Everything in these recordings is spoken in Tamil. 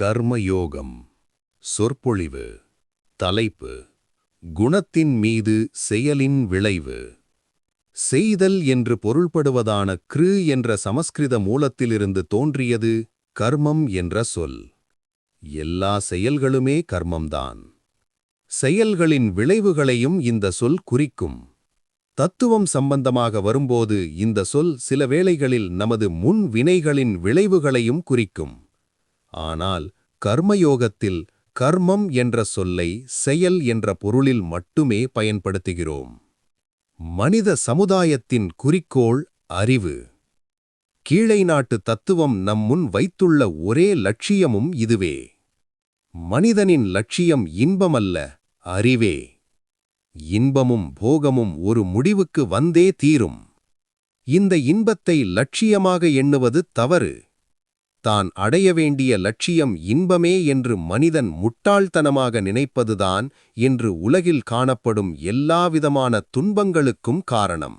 கர்மயோகம். சொற்பொழிவு. தலைப்பு: குணத்தின் மீது செயலின் விளைவு. செய்தல் என்று பொருள்படுவதான கிரு என்ற சமஸ்கிருத மூலத்திலிருந்து தோன்றியது கர்மம் என்ற சொல். எல்லா செயல்களுமே கர்மம்தான். செயல்களின் விளைவுகளையும் இந்த சொல் குறிக்கும். தத்துவம் சம்பந்தமாக வரும்போது இந்த சொல் சில வேளைகளில் நமது முன் வினைகளின் விளைவுகளையும் குறிக்கும். ஆனால் கர்மயோகத்தில் கர்மம் என்ற சொல்லை செயல் என்ற பொருளில் மட்டுமே பயன்படுத்துகிறோம். மனித சமுதாயத்தின் குறிக்கோள் அறிவு. கீழை நாட்டு தத்துவம் நம் முன் வைத்துள்ள ஒரே லட்சியமும் இதுவே. மனிதனின் லட்சியம் இன்பமல்ல, அறிவே. இன்பமும் போகமும் ஒரு முடிவுக்கு வந்தே தீரும். இந்த இன்பத்தை லட்சியமாக எண்ணுவது தவறு. தான் அடைய வேண்டிய லட்சியம் இன்பமே என்று மனிதன் முட்டாள்தனமாக நினைப்பதுதான் இன்று உலகில் காணப்படும் எல்லாவிதமான துன்பங்களுக்கும் காரணம்.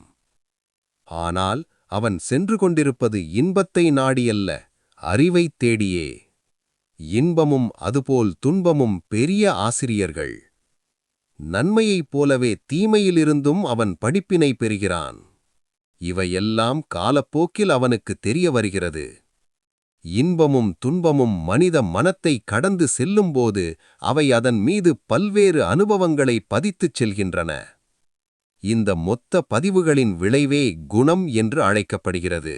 ஆனால் அவன் சென்று கொண்டிருப்பது இன்பத்தை நாடியல்ல, அறிவைத் தேடியே. இன்பமும் அதுபோல் துன்பமும் பெரிய ஆசிரியர்கள். நன்மையைப் போலவே தீமையிலிருந்தும் அவன் படிப்பினை பெறுகிறான். இவையெல்லாம் காலப்போக்கில் அவனுக்கு தெரிய வருகிறது. இன்பமும் துன்பமும் மனித மனத்தை கடந்து செல்லும்போது அவை அதன் மீது பல்வேறு அனுபவங்களை பதித்துச் செல்கின்றன. இந்த மொத்த பதிவுகளின் விளைவே குணம் என்று அழைக்கப்படுகிறது.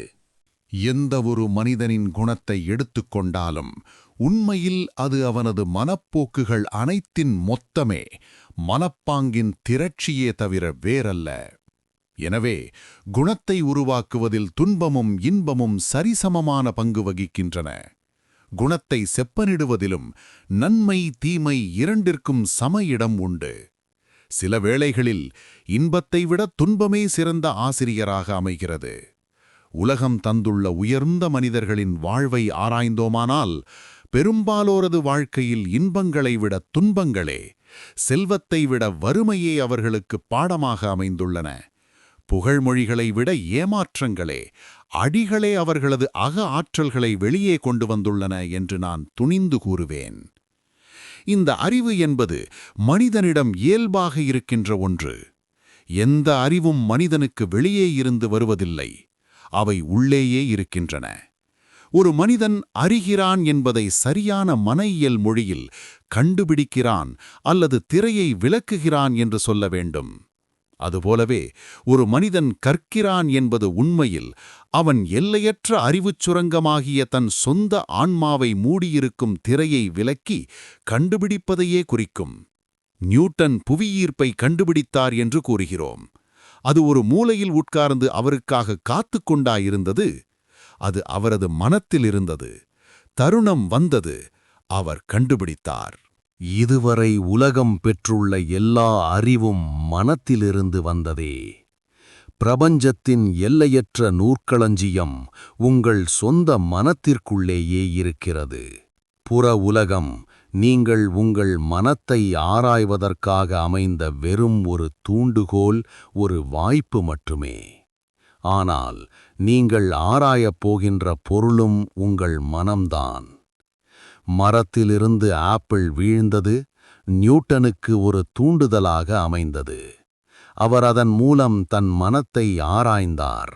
எந்த ஒரு மனிதனின் குணத்தை எடுத்துக்கொண்டாலும் உண்மையில் அது அவனது மனப்போக்குகள் அனைத்தின் மொத்தமே, மனப்பாங்கின் திரட்சியே தவிர வேறல்ல. எனவே குணத்தை உருவாக்குவதில் துன்பமும் இன்பமும் சரிசமமான பங்கு வகிக்கின்றன. குணத்தை செப்பனிடுவதிலும் நன்மை தீமை இரண்டிற்கும் சம இடம் உண்டு. சில வேளைகளில் இன்பத்தை விட துன்பமே சிறந்த ஆசிரியராக அமைகிறது. உலகம் தந்துள்ள உயர்ந்த மனிதர்களின் வாழ்வை ஆராய்ந்தோமானால் பெரும்பாலோரது வாழ்க்கையில் இன்பங்களை விட துன்பங்களே, செல்வத்தை விட வறுமையே அவர்களுக்கு பாடமாக அமைந்துள்ளன. புகழ்மொழிகளை விட ஏமாற்றங்களே, அடிகளே அவர்களது அக ஆற்றல்களை வெளியே கொண்டு வந்துள்ளன என்று நான் துணிந்து கூறுவேன். இந்த அறிவு என்பது மனிதனிடம் இயல்பாக இருக்கின்ற ஒன்று. எந்த அறிவும் மனிதனுக்கு வெளியே இருந்து வருவதில்லை, அவை உள்ளேயே இருக்கின்றன. ஒரு மனிதன் அறிகிறான் என்பதை சரியான மனையியல் மொழியில் கண்டுபிடிக்கிறான் அல்லது திரையை விளக்குகிறான் என்று சொல்ல வேண்டும். அதுபோலவே ஒரு மனிதன் கற்கிறான் என்பது உண்மையில் அவன் எல்லையற்ற அறிவுச் சுரங்கமாகிய தன் சொந்த ஆன்மாவை மூடியிருக்கும் திரையை விலக்கி கண்டுபிடிப்பதையே குறிக்கும். நியூட்டன் புவியீர்ப்பை கண்டுபிடித்தார் என்று கூறுகிறோம். அது ஒரு மூலையில் உட்கார்ந்து அவருக்காக காத்து கொண்டாயிருந்தது. அது அவரது மனத்தில் இருந்தது. தருணம் வந்தது, அவர் கண்டுபிடித்தார். இதுவரை உலகம் பெற்றுள்ள எல்லா அறிவும் மனத்திலிருந்து வந்ததே. பிரபஞ்சத்தின் எல்லையற்ற நூற்களஞ்சியம் உங்கள் சொந்த மனத்திற்குள்ளேயே இருக்கிறது. புற உலகம் நீங்கள் உங்கள் மனத்தை ஆராய்வதற்காக அமைந்த வெறும் ஒரு தூண்டுகோல், ஒரு வாய்ப்பு மட்டுமே. ஆனால் நீங்கள் ஆராயப் போகின்ற பொருளும் உங்கள் மனம்தான். மரத்திலிருந்து ஆப்பிள் வீழ்ந்தது நியூட்டனுக்கு ஒரு தூண்டுதலாக அமைந்தது. அவர் அதன் மூலம் தன் மனத்தை ஆராய்ந்தார்.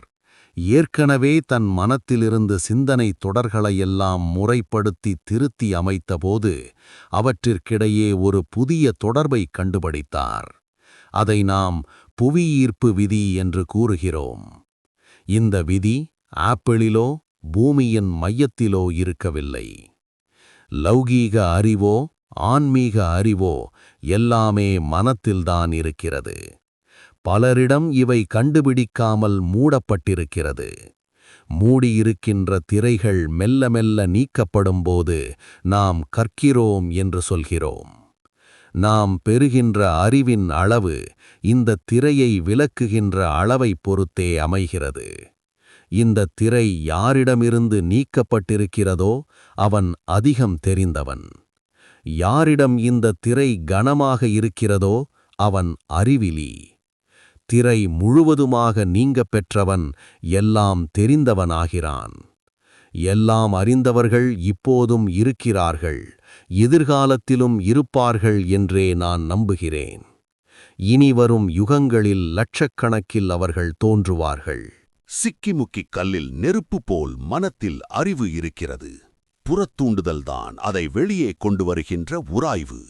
ஏற்கனவே தன் மனத்திலிருந்து சிந்தனை தொடர்களையெல்லாம் முறைப்படுத்தி திருத்தி அமைத்தபோது அவற்றிற்கிடையே ஒரு புதிய தொடர்பை கண்டுபிடித்தார். அதை நாம் புவியீர்ப்பு விதி என்று கூறுகிறோம். இந்த விதி ஆப்பிளிலோ பூமியின் மையத்திலோ இருக்கவில்லை. லௌகீக அறிவோ ஆன்மீக அறிவோ எல்லாமே மனத்தில்தான் இருக்கிறது. பலரிடம் இவை கண்டுபிடிக்காமல் மூடப்பட்டிருக்கிறது. மூடியிருக்கின்ற திரைகள் மெல்ல மெல்ல நீக்கப்படும்போது நாம் கற்கிறோம் என்று சொல்கிறோம். நாம் பெறுகின்ற அறிவின் அளவு இந்த திரையை விலக்குகின்ற அளவைப் பொறுத்தே அமைகிறது. இந்த திரை யாரிடமிருந்து நீக்கப்பட்டிருக்கிறதோ அவன் அதிகம் தெரிந்தவன். யாரிடம் இந்த திரை கனமாக இருக்கிறதோ அவன் அறிவிலி. திரை முழுவதுமாக நீங்கப் பெற்றவன் எல்லாம் தெரிந்தவனாகிறான். எல்லாம் அறிந்தவர்கள் இப்போதும் இருக்கிறார்கள், எதிர்காலத்திலும் இருப்பார்கள் என்றே நான் நம்புகிறேன். இனிவரும் யுகங்களில் லட்சக்கணக்கில் அவர்கள் தோன்றுவார்கள். சிக்கிமுக்கிக் கல்லில் நெருப்பு போல் மனத்தில் அறிவு இருக்கிறது. புறத்தூண்டுதல்தான் அதை வெளியே கொண்டு வருகின்ற உராய்வு.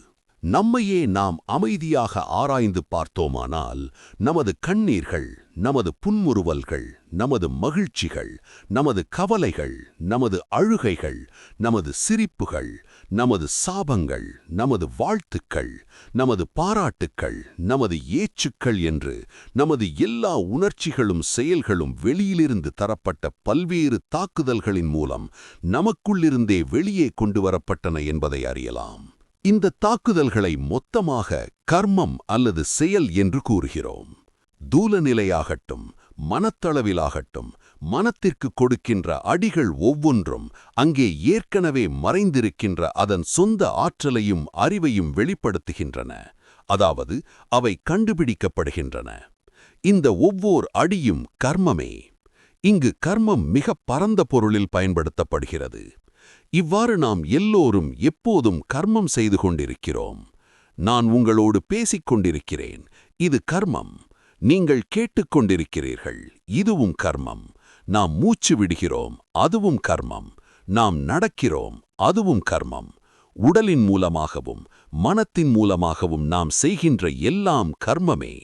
நம்மையே நாம் அமைதியாக ஆராய்ந்து பார்த்தோமானால் நமது கண்ணீர்கள், நமது புன்முறுவல்கள், நமது மகிழ்ச்சிகள், நமது கவலைகள், நமது அழுகைகள், நமது சிரிப்புகள், நமது சாபங்கள், நமது வாழ்த்துக்கள், நமது பாராட்டுக்கள், நமது ஏச்சுக்கள் என்று நமது எல்லா உணர்ச்சிகளும் செயல்களும் வெளியிலிருந்து தரப்பட்ட பல்வேறு தாக்குதல்களின் மூலம் நமக்குள்ளிருந்தே வெளியே கொண்டு வரப்பட்டன என்பதை அறியலாம். இந்த தாக்குதல்களை மொத்தமாக கர்மம் அல்லது செயல் என்று கூறுகிறோம். தூலநிலையாகட்டும், மனத்தளவிலாகட்டும், மனத்திற்கு கொடுக்கின்ற அடிகள் ஒவ்வொன்றும் அங்கே ஏற்கனவே மறைந்திருக்கின்ற அதன் சொந்த ஆற்றலையும் அறிவையும் வெளிப்படுத்துகின்றன. அதாவது அவை கண்டுபிடிக்கப்படுகின்றன. இந்த ஒவ்வொரு அடியும் கர்மமே. இங்கு கர்மம் மிக பரந்த பொருளில் பயன்படுத்தப்படுகிறது. இவ்வாறு நாம் எல்லோரும் எப்போதும் கர்மம் செய்து கொண்டிருக்கிறோம். நான் உங்களோடு பேசிக் கொண்டிருக்கிறேன், இது கர்மம். நீங்கள் கேட்டுக்கொண்டிருக்கிறீர்கள், இதுவும் கர்மம். நாம் மூச்சு விடுகிறோம், அதுவும் கர்மம். நாம் நடக்கிறோம், அதுவும் கர்மம். உடலின் மூலமாகவும் மனத்தின் மூலமாகவும் நாம் செய்கின்ற எல்லாம் கர்மமே.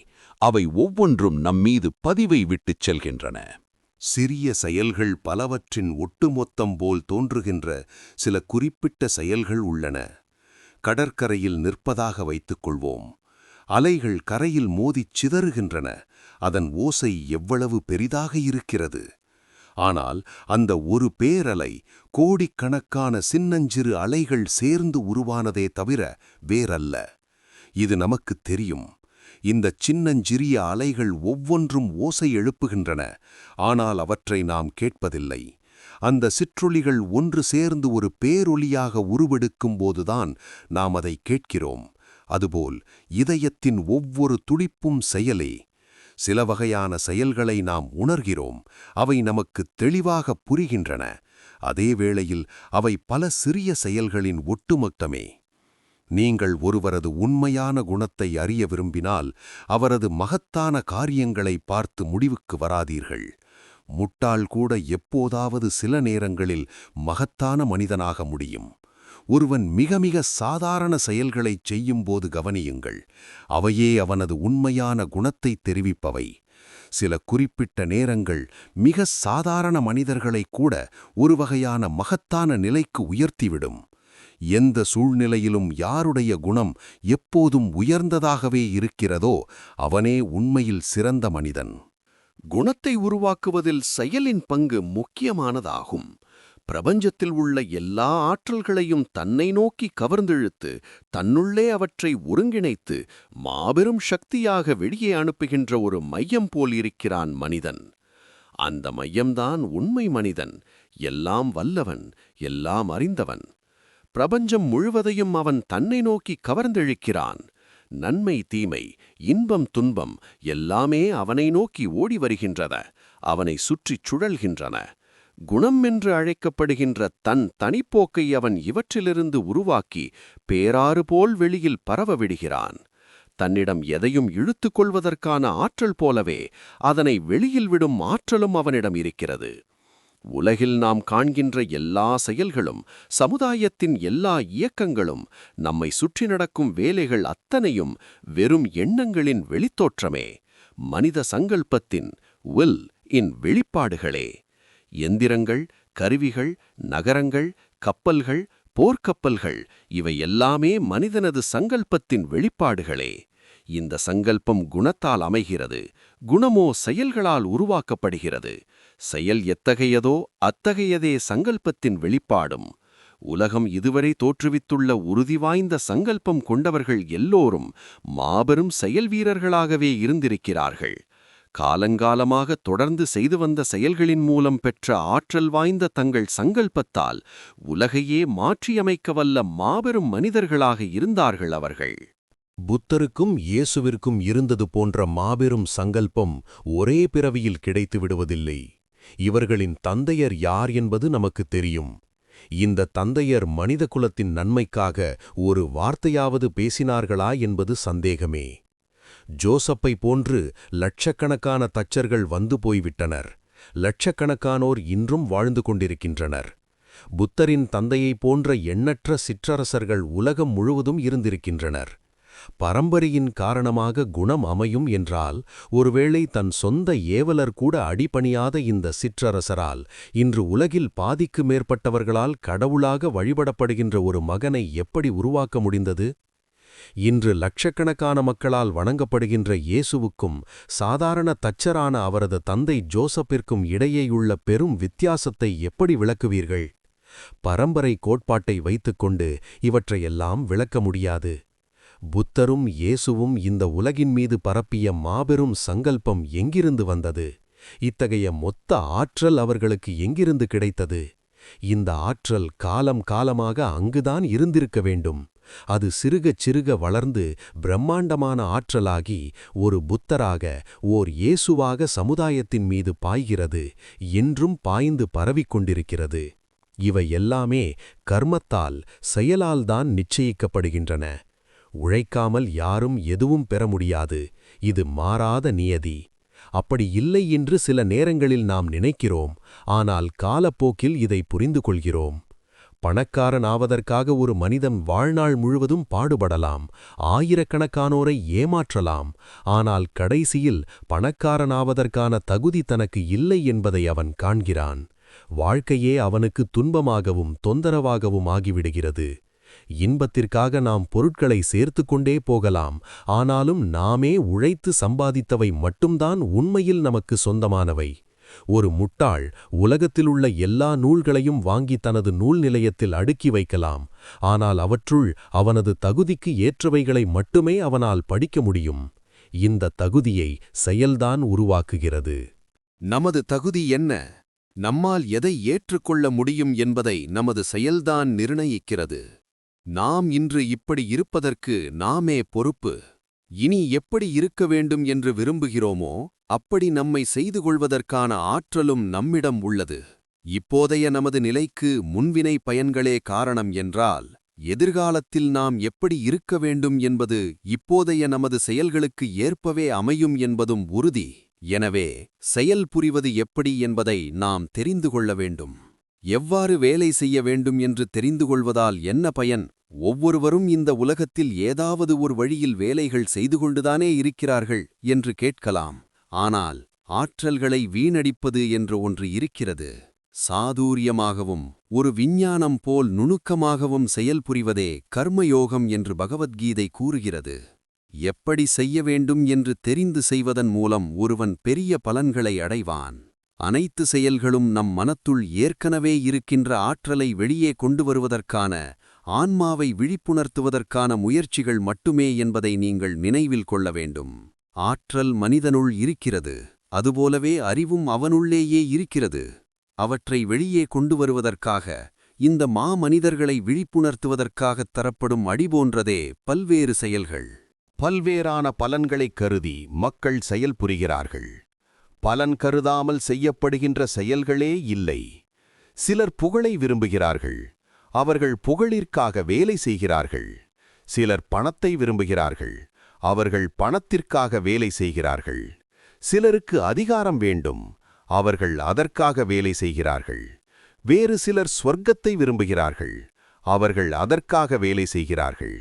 அவை ஒவ்வொன்றும் நம்மீது பதிவை விட்டுச் செல்கின்றன. சிறிய செயல்கள் பலவற்றின் ஒட்டுமொத்தம் போல் தோன்றுகின்ற சில குறிப்பிட்ட செயல்கள் உள்ளன. கடற்கரையில் நிற்பதாக வைத்துக் கொள்வோம். அலைகள் கரையில் மோதிச் சிதறுகின்றன. அதன் ஓசை எவ்வளவு பெரிதாக இருக்கிறது! ஆனால் அந்த ஒரு பேரலை கோடிக்கணக்கான சின்னஞ்சிறு அலைகள் சேர்ந்து உருவானதே தவிர வேறல்ல. இது நமக்குத் தெரியும். இந்த சின்னஞ்சிறிய அலைகள் ஒவ்வொன்றும் ஓசை எழுப்புகின்றன. ஆனால் அவற்றை நாம் கேட்பதில்லை. அந்த சிற்றொலிகள் ஒன்று சேர்ந்து ஒரு பேரொலியாக உருவெடுக்கும் போதுதான் நாம் அதை கேட்கிறோம். அதுபோல் இதயத்தின் ஒவ்வொரு துடிப்பும் செயலே. சில வகையான செயல்களை நாம் உணர்கிறோம். அவை நமக்கு தெளிவாக புரிகின்றன. அதே வேளையில் அவை பல சிறிய செயல்களின் ஒட்டுமொத்தமே. நீங்கள் ஒருவரது உண்மையான குணத்தை அறிய விரும்பினால் அவரது மகத்தான காரியங்களை பார்த்து முடிவுக்கு வராதீர்கள். முட்டாள் கூட எப்போதாவது சில நேரங்களில் மகத்தான மனிதனாக முடியும். ஒருவன் மிக மிக சாதாரண செயல்களைச் செய்யும்போது கவனியுங்கள். அவையே அவனது உண்மையான குணத்தை தெரிவிப்பவை. சில குறிப்பிட்ட நேரங்கள் மிக சாதாரண மனிதர்களை கூட ஒரு வகையான மகத்தான நிலைக்கு உயர்த்திவிடும். எந்த சூழ்நிலையிலும் யாருடைய குணம் எப்போதும் உயர்ந்ததாகவே இருக்கிறதோ அவனே உண்மையில் சிறந்த மனிதன். குணத்தை உருவாக்குவதில் செயலின் பங்கு முக்கியமானதாகும். பிரபஞ்சத்தில் உள்ள எல்லா ஆற்றல்களையும் தன்னை நோக்கி கவர்ந்திழுத்து தன்னுள்ளே அவற்றை ஒருங்கிணைத்து மாபெரும் சக்தியாக வெளியே அனுப்புகின்ற ஒரு மையம் போல் இருக்கிறான் மனிதன். அந்த மையம்தான் உண்மை மனிதன், எல்லாம் வல்லவன், எல்லாம் அறிந்தவன். பிரபஞ்சம் முழுவதையும் அவன் தன்னை நோக்கி கவர்ந்தெழுக்கிறான். நன்மை தீமை, இன்பம் துன்பம் எல்லாமே அவனை நோக்கி ஓடி வருகின்றன, அவனை சுற்றிச் சுழல்கின்றன. குணம் என்று அழைக்கப்படுகின்ற தன் தனிப்போக்கை அவன் இவற்றிலிருந்து உருவாக்கி பேராறு போல் வெளியில் பரவ விடுகிறான். தன்னிடம் எதையும் இழுத்துக் கொள்வதற்கான ஆற்றல் போலவே அதனை வெளியில் விடும் ஆற்றலும் அவனிடம் இருக்கிறது. உலகில் நாம் காண்கின்ற எல்லா செயல்களும், சமுதாயத்தின் எல்லா இயக்கங்களும், நம்மை சுற்றி நடக்கும் வேலைகள் அத்தனையும் வெறும் எண்ணங்களின் வெளித்தோற்றமே, மனித சங்கல்பத்தின் வில் இன் வெளிப்பாடுகளே. எந்திரங்கள், கருவிகள், நகரங்கள், கப்பல்கள், போர்க்கப்பல்கள் இவை எல்லாமே மனிதனது சங்கல்பத்தின் வெளிப்பாடுகளே. இந்த சங்கல்பம் குணத்தால் அமைகிறது, குணமோ செயல்களால் உருவாக்கப்படுகிறது. செயல் எத்தகையதோ அத்தகையதே சங்கல்பத்தின் வெளிப்பாடும். உலகம் இதுவரை தோற்றுவித்துள்ள உறுதி வாய்ந்த சங்கல்பம் கொண்டவர்கள் எல்லோரும் மாபெரும் செயல் வீரர்களாகவே இருந்திருக்கிறார்கள். காலங்காலமாக தொடர்ந்து செய்து வந்த செயல்களின் மூலம் பெற்ற ஆற்றல் வாய்ந்த தங்கள் சங்கல்பத்தால் உலகையே மாற்றியமைக்க வல்ல மாபெரும் மனிதர்களாக இருந்தார்கள் அவர்கள். புத்தருக்கும் இயேசுவிற்கும் இருந்தது போன்ற மாபெரும் சங்கல்பம் ஒரே பிறவியில் கிடைத்து விடுவதில்லை. இவர்களின் தந்தையர் யார் என்பது நமக்கு தெரியும். இந்த தந்தையர் மனிதகுலத்தின் நன்மைக்காக ஒரு வார்த்தையாவது பேசினார்களா என்பது சந்தேகமே. ஜோசப்பை போன்று லட்சக்கணக்கான தச்சர்கள் வந்து போய்விட்டனர். லட்சக்கணக்கானோர் இன்றும் வாழ்ந்து கொண்டிருக்கின்றனர். புத்தரின் தந்தையைப் போன்ற எண்ணற்ற சிற்றரசர்கள் உலகம் முழுவதும் இருந்திருக்கின்றனர். பரம்பரையின் காரணமாக குணம் அமையும் என்றால், ஒருவேளை தன் சொந்த ஏவலர் கூட அடிபணியாத இந்த சிற்றரசரால் இன்று உலகில் பாதிக்கு மேற்பட்டவர்களால் கடவுளாக வழிபடப்படுகின்ற ஒரு மகனை எப்படி உருவாக்க முடிந்தது? இன்று லட்சக்கணக்கான மக்களால் வணங்கப்படுகின்ற இயேசுவுக்கும் சாதாரண தச்சரான அவரது தந்தை ஜோசப்பிற்கும் இடையேயுள்ள பெரும் வித்தியாசத்தை எப்படி விளக்குவீர்கள்? பரம்பரை கோட்பாட்டை வைத்துக்கொண்டு இவற்றையெல்லாம் விளக்க முடியாது. புத்தரும் இயேசுவும் இந்த உலகின் மீது பரப்பிய மாபெரும் சங்கல்பம் எங்கிருந்து வந்தது? இத்தகைய மொத்த ஆற்றல் அவர்களுக்கு எங்கிருந்து கிடைத்தது? இந்த ஆற்றல் காலம் காலமாக அங்குதான் இருந்திருக்க வேண்டும். அது சிறுகச் சிறுக வளர்ந்து பிரம்மாண்டமான ஆற்றலாகி ஒரு புத்தராக, ஓர் இயேசுவாக சமுதாயத்தின் மீது பாய்கிறது, என்றும் பாய்ந்து பரவிக்கொண்டிருக்கிறது. இவை எல்லாமே கர்மத்தால், செயலால்தான் நிச்சயிக்கப்படுகின்றன. உழைக்காமல் யாரும் எதுவும் பெற முடியாது. இது மாறாத நியதி. அப்படி இல்லை என்று சில நேரங்களில் நாம் நினைக்கிறோம். ஆனால் காலப்போக்கில் இதை புரிந்து கொள்கிறோம். பணக்காரன் ஆவதற்காக ஒரு மனிதன் வாழ்நாள் முழுவதும் பாடுபடலாம், ஆயிரக்கணக்கானோரை ஏமாற்றலாம். ஆனால் கடைசியில் பணக்காரனாவதற்கான தகுதி தனக்கு இல்லை என்பதை அவன் காண்கிறான். வாழ்க்கையே அவனுக்கு துன்பமாகவும் தொந்தரவாகவும் ஆகிவிடுகிறது. இன்பத்திற்காக நாம் பொருட்களை சேர்த்து கொண்டே போகலாம். ஆனாலும் நாமே உழைத்து சம்பாதித்தவை மட்டும்தான் உண்மையில் நமக்கு சொந்தமானவை. ஒரு முட்டாள் உலகத்திலுள்ள எல்லா நூல்களையும் வாங்கி தனது நூல் நிலையத்தில் அடுக்கி வைக்கலாம். ஆனால் அவற்றுள் அவனது தகுதிக்கு ஏற்றவைகளை மட்டுமே அவனால் படிக்க முடியும். இந்த தகுதியை செயல்தான் உருவாக்குகிறது. நமது தகுதி என்ன? நம்மால் எதை ஏற்றுக்கொள்ள முடியும் என்பதை நமது செயல்தான் நிர்ணயிக்கிறது. நாம் இன்று இப்படி இருப்பதற்கு நாமே பொறுப்பு. இனி எப்படி இருக்க வேண்டும் என்று விரும்புகிறோமோ அப்படி நம்மை செய்து கொள்வதற்கான ஆற்றலும் நம்மிடம் உள்ளது. இப்போதைய நமது நிலைக்கு முன்வினை பயன்களே காரணம் என்றால், எதிர்காலத்தில் நாம் எப்படி இருக்க வேண்டும் என்பது இப்போதைய நமது செயல்களுக்கு ஏற்பவே அமையும் என்பதும் உறுதி. எனவே செயல் புரிவது எப்படி என்பதை நாம் தெரிந்து கொள்ள வேண்டும். எவ்வாறு வேலை செய்ய வேண்டும் என்று தெரிந்து கொள்வதால் என்ன பயன்? ஒவ்வொருவரும் இந்த உலகத்தில் ஏதாவது ஒரு வழியில் வேலைகள் செய்து கொண்டுதானே இருக்கிறார்கள் என்று கேட்கலாம். ஆனால் ஆற்றல்களை வீணடிப்பது என்று ஒன்று இருக்கிறது. சாதுரியமாகவும் ஒரு விஞ்ஞானம் போல் நுணுக்கமாகவும் செயல்புரிவதே கர்மயோகம் என்று பகவத்கீதை கூறுகிறது. எப்படி செய்ய வேண்டும் என்று தெரிந்து செய்வதன் மூலம் ஒருவன் பெரிய பலன்களை அடைவான். அனைத்து செயல்களும் நம் மனத்துள் ஏற்கனவே இருக்கின்ற ஆற்றலை வெளியே கொண்டு வருவதற்கான, ஆன்மாவை விழிப்புணர்த்துவதற்கான முயற்சிகள் மட்டுமே என்பதை நீங்கள் நினைவில் கொள்ள வேண்டும். ஆற்றல் மனிதனுள் இருக்கிறது. அதுபோலவே அறிவும் அவனுள்ளேயே இருக்கிறது. அவற்றை வெளியே கொண்டு வருவதற்காக, இந்த மாமனிதர்களை விழிப்புணர்த்துவதற்காகத் தரப்படும் அடிபோன்றதே பல்வேறு செயல்கள். பல்வேறான பலன்களைக் கருதி மக்கள் செயல் புரிகிறார்கள். பலன் கருதாமல் செய்யப்படுகின்ற செயல்களே இல்லை. சிலர் புகழை விரும்புகிறார்கள். அவர்கள் புகழிற்காக வேலை செய்கிறார்கள். சிலர் பணத்தை விரும்புகிறார்கள். அவர்கள் பணத்திற்காக வேலை செய்கிறார்கள். சிலருக்கு அதிகாரம் வேண்டும். அவர்கள் அதற்காக வேலை செய்கிறார்கள். வேறு சிலர் சொர்க்கத்தை விரும்புகிறார்கள். அவர்கள் அதற்காக வேலை செய்கிறார்கள்.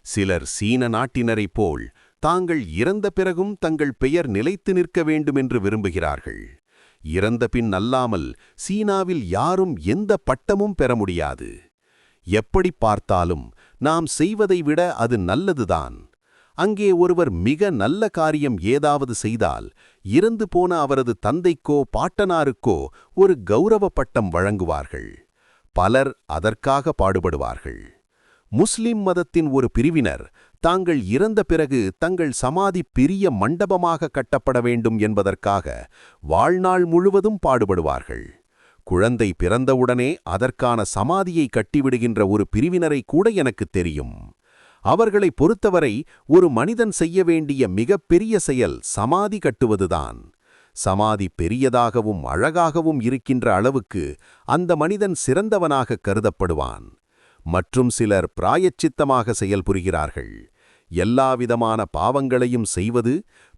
சிலர் சீன நாட்டினரைப் போல் தாங்கள் இறந்த பிறகும் தங்கள் பெயர் நிலைத்து நிற்க வேண்டுமென்று விரும்புகிறார்கள். இறந்த பின் அல்லாமல் சீனாவில் யாரும் எந்த பட்டமும் பெற முடியாது. எப்படி பார்த்தாலும் நாம் செய்வதை விட அது நல்லதுதான். அங்கே ஒருவர் மிக நல்ல காரியம் ஏதாவது செய்தால், இறந்து போன அவரது தந்தைக்கோ பாட்டனாருக்கோ ஒரு கௌரவ பட்டம் வழங்குவார்கள். பலர் அதற்காக பாடுபடுவார்கள். முஸ்லிம் மதத்தின் ஒரு பிரிவினர் தாங்கள் இறந்த பிறகு தங்கள் சமாதி பெரிய மண்டபமாக கட்டப்பட வேண்டும் என்பதற்காக வாழ்நாள் முழுவதும் பாடுபடுவார்கள். குழந்தை பிறந்தவுடனே அதற்கான சமாதியை கட்டிவிடுகின்ற ஒரு பிரிவினரை கூட எனக்கு தெரியும். அவர்களை பொறுத்தவரை ஒரு மனிதன் செய்ய வேண்டிய மிகப்பெரிய செயல் சமாதி கட்டுவதுதான். சமாதி பெரியதாகவும் அழகாகவும் இருக்கின்ற அளவுக்கு அந்த மனிதன் சிறந்தவனாக கருதப்படுவான். மற்றும் சிலர் பிராயச்சித்தமாக செயல்புரிகிறார்கள். எல்லாவிதமான பாவங்களையும் செய்வது,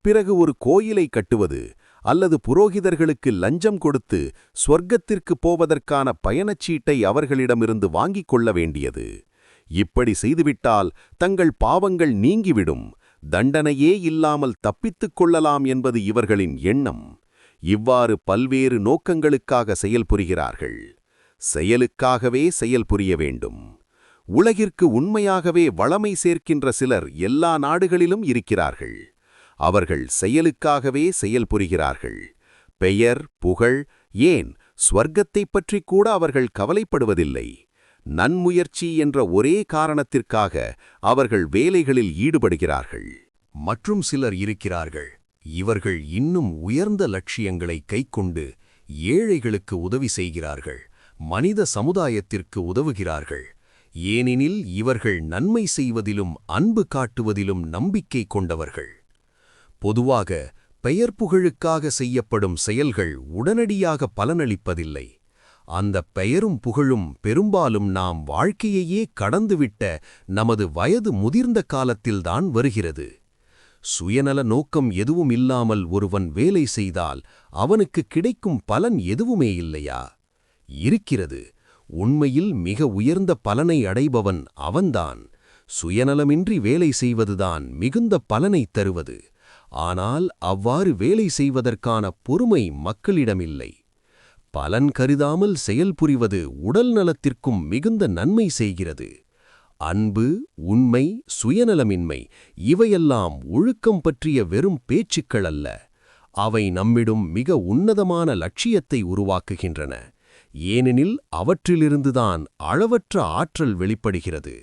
பிறகு ஒரு கோயிலை கட்டுவது அல்லது புரோகிதர்களுக்கு லஞ்சம் கொடுத்து ஸ்வர்க்கத்திற்கு போவதற்கான பயணச்சீட்டை அவர்களிடமிருந்து வாங்கிக் கொள்ள வேண்டியது. இப்படி செய்துவிட்டால் தங்கள் பாவங்கள் நீங்கிவிடும், தண்டனையே இல்லாமல் தப்பித்துக் கொள்ளலாம் என்பது இவர்களின் எண்ணம். இவ்வாறு பல்வேறு நோக்கங்களுக்காக செயல்புரிகிறார்கள். செயலுக்காகவே செயல்புரிய வேண்டும். உலகிற்கு உண்மையாகவே வளமை சேர்க்கின்ற சிலர் எல்லா நாடுகளிலும் இருக்கிறார்கள். அவர்கள் செயலுக்காகவே செயல்புரிகிறார்கள். பெயர், புகழ், ஏன் ஸ்வர்க்கத்தைப் பற்றி கூட அவர்கள் கவலைப்படுவதில்லை. நன்முயற்சி என்ற ஒரே காரணத்திற்காக அவர்கள் வேலைகளில் ஈடுபடுகிறார்கள். மற்றும் சிலர் இருக்கிறார்கள். இவர்கள் இன்னும் உயர்ந்த லட்சியங்களை கைக்கொண்டு ஏழைகளுக்கு உதவி செய்கிறார்கள், மனித சமுதாயத்திற்கு உதவுகிறார்கள். ஏனெனில் இவர்கள் நன்மை செய்வதிலும் அன்பு காட்டுவதிலும் நம்பிக்கை கொண்டவர்கள். பொதுவாக பெயர் புகழுக்காக செய்யப்படும் செயல்கள் உடனடியாக பலனளிப்பதில்லை. அந்த பெயரும் புகழும் பெரும்பாலும் நாம் வாழ்க்கையையே கடந்துவிட்ட நமது வயது முதிர்ந்த காலத்தில்தான் வருகிறது. சுயநல நோக்கம் எதுவும் இல்லாமல் ஒருவன் வேலை செய்தால் அவனுக்கு கிடைக்கும் பலன் எதுவுமே இல்லையா? இருக்கிறது. உண்மையில் மிக உயர்ந்த பலனை அடைபவன் அவன்தான். சுயநலமின்றி வேலை செய்வதுதான் மிகுந்த பலனைத் தருவது. ஆனால் அவ்வாறு வேலை செய்வதற்கான பொறுமை மக்களிடமில்லை. பலன் கருதாமல் செயல்புரிவது உடல் நலத்திற்கும் மிகுந்த நன்மை செய்கிறது. அன்பு, உண்மை, சுயநலமின்மை இவையெல்லாம் ஒழுக்கம் பற்றிய வெறும் பேச்சுக்கள் அல்ல. அவை நம்மிடம் மிக உன்னதமான லட்சியத்தை உருவாக்குகின்றன. ஏனெனில் அவற்றிலிருந்துதான் அளவற்ற ஆற்றல் வெளிப்படுகிறது.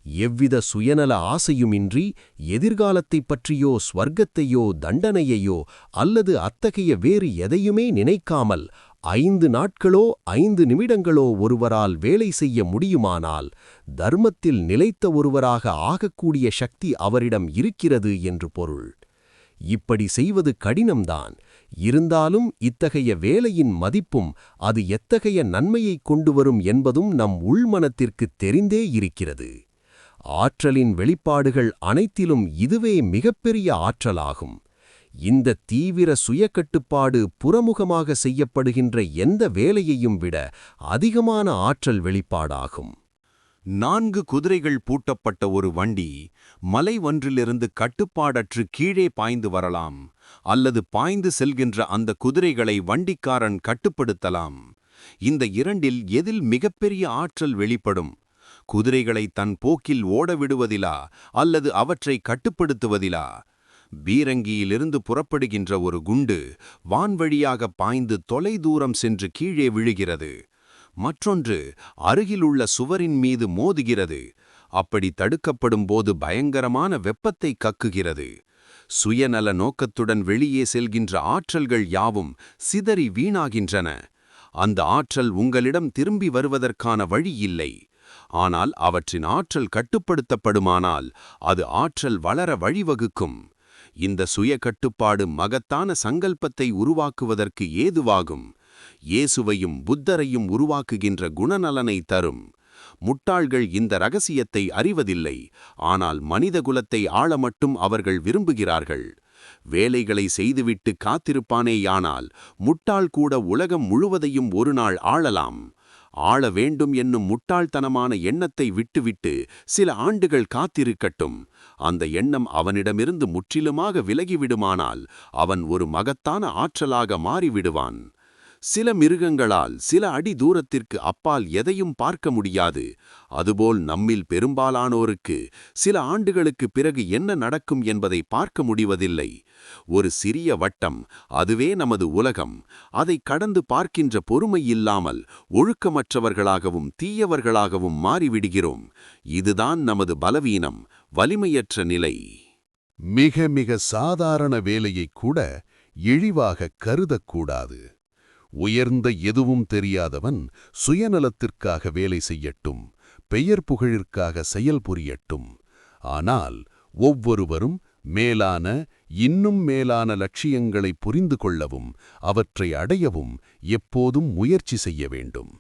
எவ்வித சுயநல ஆசையுமின்றி எதிர்காலத்தைப் பற்றியோ ஸ்வர்க்கத்தையோ தண்டனையையோ அல்லது அத்தகைய வேறு எதையுமே நினைக்காமல் 5 நாட்களோ 5 நிமிடங்களோ ஒருவரால் வேலை செய்ய முடியுமானால் தர்மத்தில் நிலைத்த ஒருவராக ஆகக்கூடிய சக்தி அவரிடம் இருக்கிறது என்று பொருள். இப்படி செய்வது கடினம்தான். இருந்தாலும் இத்தகைய வேலையின் மதிப்பும் அது எத்தகைய நன்மையைக் கொண்டுவரும் என்பதும் நம் உள்மனத்திற்குத் தெரிந்தே இருக்கிறது. ஆற்றலின் வெளிப்பாடுகள் அனைத்திலும் இதுவே மிகப்பெரிய ஆற்றலாகும். இந்த தீவிர சுயக்கட்டுப்பாடு புறமுகமாக செய்யப்படுகின்ற எந்த வேலையையும் விட அதிகமான ஆற்றல் வெளிப்பாடாகும். 4 குதிரைகள் பூட்டப்பட்ட ஒரு வண்டி மலை ஒன்றிலிருந்து கட்டுப்பாடற்று கீழே பாய்ந்து வரலாம், அல்லது பாய்ந்து செல்கின்ற அந்த குதிரைகளை வண்டிக்காரன் கட்டுப்படுத்தலாம். இந்த இரண்டில் எதில் மிகப்பெரிய ஆற்றல் வெளிப்படும்? குதிரைகளை தன் போக்கில் ஓடவிடுவதிலா அல்லது அவற்றை கட்டுப்படுத்துவதிலா? பீரங்கியிலிருந்து புறப்படுகின்ற ஒரு குண்டு வான்வழியாக பாய்ந்து தொலைதூரம் சென்று கீழே விழுகிறது. மற்றொன்று அருகிலுள்ள சுவரின் மீது மோதுகிறது. அப்படி தடுக்கப்படும் போது பயங்கரமான வெப்பத்தை கக்குகிறது. சுயநல நோக்கத்துடன் வெளியே செல்கின்ற ஆற்றல்கள் யாவும் சிதறி வீணாகின்றன. அந்த ஆற்றல் உங்களிடம் திரும்பி வருவதற்கான வழி இல்லை. ஆனால் அவற்றின் ஆற்றல் கட்டுப்படுத்தப்படுமானால் அது ஆற்றல் வளர வழிவகுக்கும். இந்த சுய கட்டுப்பாடு மகத்தான சங்கல்பத்தை உருவாக்குவதற்கு ஏதுவாகும். இயேசுவையும் புத்தரையும் உருவாக்குகின்ற குணநலனை தரும். முட்டாள்கள் இந்த ரகசியத்தை அறிவதில்லை. ஆனால் மனிதகுலத்தை ஆள மட்டும் அவர்கள் விரும்புகிறார்கள். வேலைகளை செய்துவிட்டு காத்திருப்பானேயானால் முட்டாள் கூட உலகம் முழுவதையும் ஒரு நாள் ஆளலாம். ஆள வேண்டும் என்னும் முட்டாள்தனமான எண்ணத்தை விட்டுவிட்டு சில ஆண்டுகள் காத்திருக்கட்டும். அந்த எண்ணம் அவனிடமிருந்து முற்றிலுமாக விலகிவிடுமானால் அவன் ஒரு மகத்தான ஆற்றலாக மாறிவிடுவான். சில மிருகங்களால் சில அடி தூரத்திற்கு அப்பால் எதையும் பார்க்க முடியாது. அதுபோல் நம்மில் பெரும்பாலானோருக்கு சில ஆண்டுகளுக்கு பிறகு என்ன நடக்கும் என்பதை பார்க்க முடிவதில்லை. ஒரு சிறிய வட்டம், அதுவே நமது உலகம். அதை கடந்து பார்க்கின்ற பொறுமை இல்லாமல் ஒழுக்கமற்றவர்களாகவும் தீயவர்களாகவும் மாறிவிடுகிறோம். இதுதான் நமது பலவீனம், வலிமையற்ற நிலை. மிக மிக சாதாரண வேலையைக் கூட இழிவாக கருதக்கூடாது. உயர்ந்த எதுவும் தெரியாதவன் சுயநலத்திற்காக வேலை செய்யட்டும், பெயர் புகழிற்காக செயல்புரியட்டும். ஆனால் ஒவ்வொருவரும் மேலான, இன்னும் மேலான லட்சியங்களை புரிந்து கொள்ளவும் அவற்றை அடையவும் எப்போதும் முயற்சி செய்ய வேண்டும்.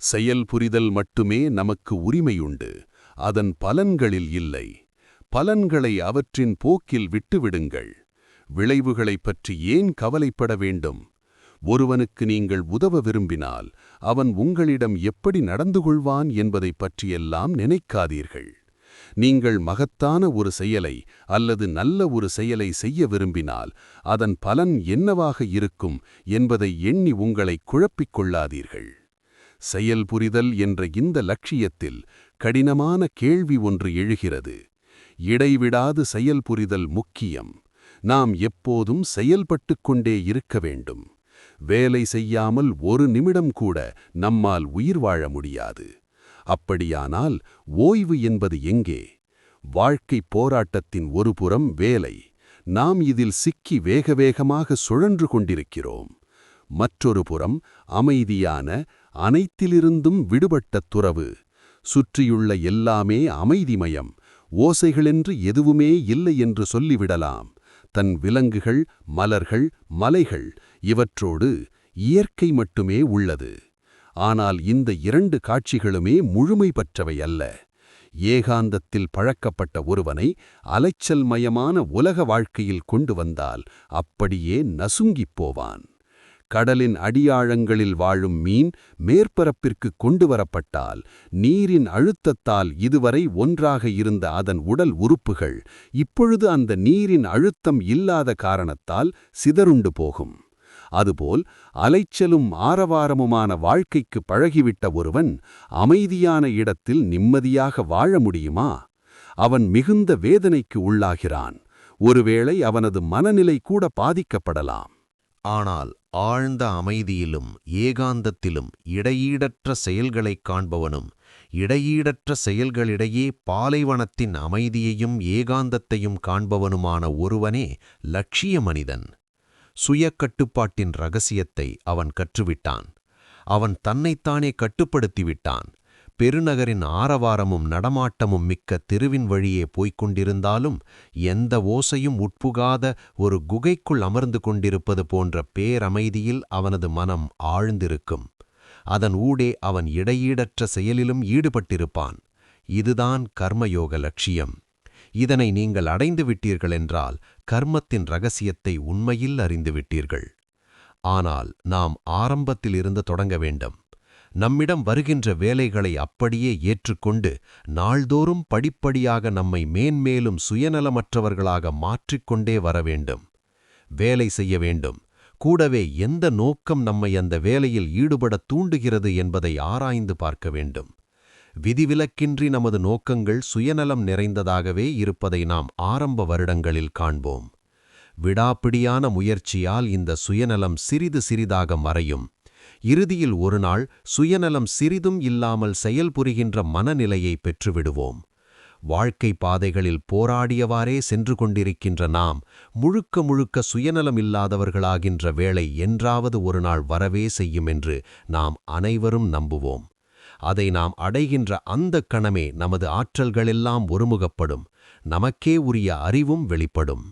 செயல் புரிதல் மட்டுமே நமக்கு உரிமையுண்டு, அதன் பலன்களில் இல்லை. பலன்களை அவற்றின் போக்கில் விட்டுவிடுங்கள். விளைவுகளைப் பற்றி ஏன் கவலைப்பட வேண்டும்? ஒருவனுக்கு நீங்கள் உதவ விரும்பினால் அவன் உங்களிடம் எப்படி நடந்து கொள்வான் என்பதைப் பற்றியெல்லாம் நினைக்காதீர்கள். நீங்கள் மகத்தான ஒரு செயலை அல்லது நல்ல ஒரு செயலை செய்ய விரும்பினால் அதன் பலன் என்னவாக இருக்கும் என்பதை எண்ணி உங்களை குழப்பிக் கொள்ளாதீர்கள். செயல் புரிதல் என்ற இந்த லட்சியத்தில் கடினமான கேள்வி ஒன்று எழுகிறது. இடைவிடாது செயல் புரிதல் முக்கியம். நாம் எப்போதும் செயல்பட்டு கொண்டே இருக்க வேண்டும். வேலை செய்யாமல் ஒரு நிமிடம் கூட நம்மால் உயிர் வாழ முடியாது. அப்படியானால் ஓய்வு என்பது எங்கே? வாழ்க்கை போராட்டத்தின் ஒரு புறம் வேலை. நாம் இதில் சிக்கி வேகவேகமாக சுழன்று கொண்டிருக்கிறோம். மற்றொரு புறம் அமைதியான, அனைத்திலிருந்தும் விடுபட்ட துறவு. சுற்றியுள்ள எல்லாமே அமைதிமயம். ஓசைகளென்று எதுவுமே இல்லை என்று சொல்லிவிடலாம். தன் விலங்குகள், மலர்கள், மலைகள் இவற்றோடு இயற்கை மட்டுமே உள்ளது. ஆனால் இந்த இரண்டு காட்சிகளுமே முழுமை பெற்றவை அல்ல. ஏகாந்தத்தில் பழக்கப்பட்ட ஒருவனை அலைச்சல்மயமான உலக வாழ்க்கையில் கொண்டு வந்தால் அப்படியே நசுங்கிப் போவான். கடலின் அடியாழங்களில் வாழும் மீன் மேற்பரப்பிற்கு கொண்டு வரப்பட்டால் நீரின் அழுத்தத்தால் இதுவரை ஒன்றாக இருந்த அதன் உடல் உறுப்புகள் இப்பொழுது அந்த நீரின் அழுத்தம் இல்லாத காரணத்தால் சிதறுண்டு போகும். அதுபோல் அலைச்சலும் ஆரவாரமுமான வாழ்க்கைக்கு பழகிவிட்ட ஒருவன் அமைதியான இடத்தில் நிம்மதியாக வாழ முடியுமா? அவன் மிகுந்த வேதனைக்கு உள்ளாகிறான். ஒருவேளை அவனது மனநிலை கூட பாதிக்கப்படலாம். ஆனால் ஆழ்ந்த அமைதியிலும் ஏகாந்தத்திலும் இடையீடற்ற செயல்களைக் காண்பவனும், இடையீடற்ற செயல்களிடையே பாலைவனத்தின் அமைதியையும் ஏகாந்தத்தையும் காண்பவனுமான ஒருவனே லட்சிய மனிதன். சுய கட்டுப்பாட்டின் ரகசியத்தை அவன் கற்றுவிட்டான். அவன் தன்னைத்தானே கட்டுப்படுத்திவிட்டான். பெருநகரின் ஆரவாரமும் நடமாட்டமும் மிக்க தெருவின் வழியே போய்க் கொண்டிருந்தாலும் எந்த ஓசையும் உட்புகாத ஒரு குகைக்குள் அமர்ந்து கொண்டிருப்பது போன்ற பேரமைதியில் அவனது மனம் ஆழ்ந்திருக்கும். அதன் ஊடே அவன் இடையீடற்ற செயலிலும் ஈடுபட்டிருப்பான். இதுதான் கர்மயோக லட்சியம். இதனை நீங்கள் அடைந்து விட்டீர்களென்றால் கர்மத்தின் ரகசியத்தை உண்மையில் அறிந்துவிட்டீர்கள். ஆனால் நாம் ஆரம்பத்திலிருந்து தொடங்க வேண்டும். நம்மிடம் வருகின்ற வேலைகளை அப்படியே ஏற்றுக்கொண்டு நாள்தோறும் படிப்படியாக நம்மை மேன்மேலும் சுயநலமற்றவர்களாக மாற்றிக்கொண்டே வர வேண்டும். வேலை செய்ய வேண்டும். கூடவே எந்த நோக்கம் நம்மை அந்த வேலையில் ஈடுபடத் தூண்டுகிறது என்பதை ஆராய்ந்து பார்க்க வேண்டும். விதிவிலக்கின்றி நமது நோக்கங்கள் சுயநலம் நிறைந்ததாகவே இருப்பதை நாம் ஆரம்ப வருடங்களில் காண்போம். விடாப்பிடியான முயற்சியால் இந்த சுயநலம் சிறிது சிறிதாக மறையும். இறுதியில் ஒருநாள் சுயநலம் சிறிதும் இல்லாமல் செயல்புரிகின்ற மனநிலையை பெற்றுவிடுவோம். வாழ்க்கை பாதைகளில் போராடியவாறே சென்று கொண்டிருக்கின்ற நாம் முழுக்க முழுக்க சுயநலமில்லாதவர்களாகின்ற வேளை என்றாவது ஒருநாள் வரவே செய்யும் என்று நாம் அனைவரும் நம்புவோம். அதை நாம் அடைகின்ற அந்தக் கணமே நமது ஆற்றல்களெல்லாம் ஒருமுகப்படும். நமக்கே உரிய அறிவும் வெளிப்படும்.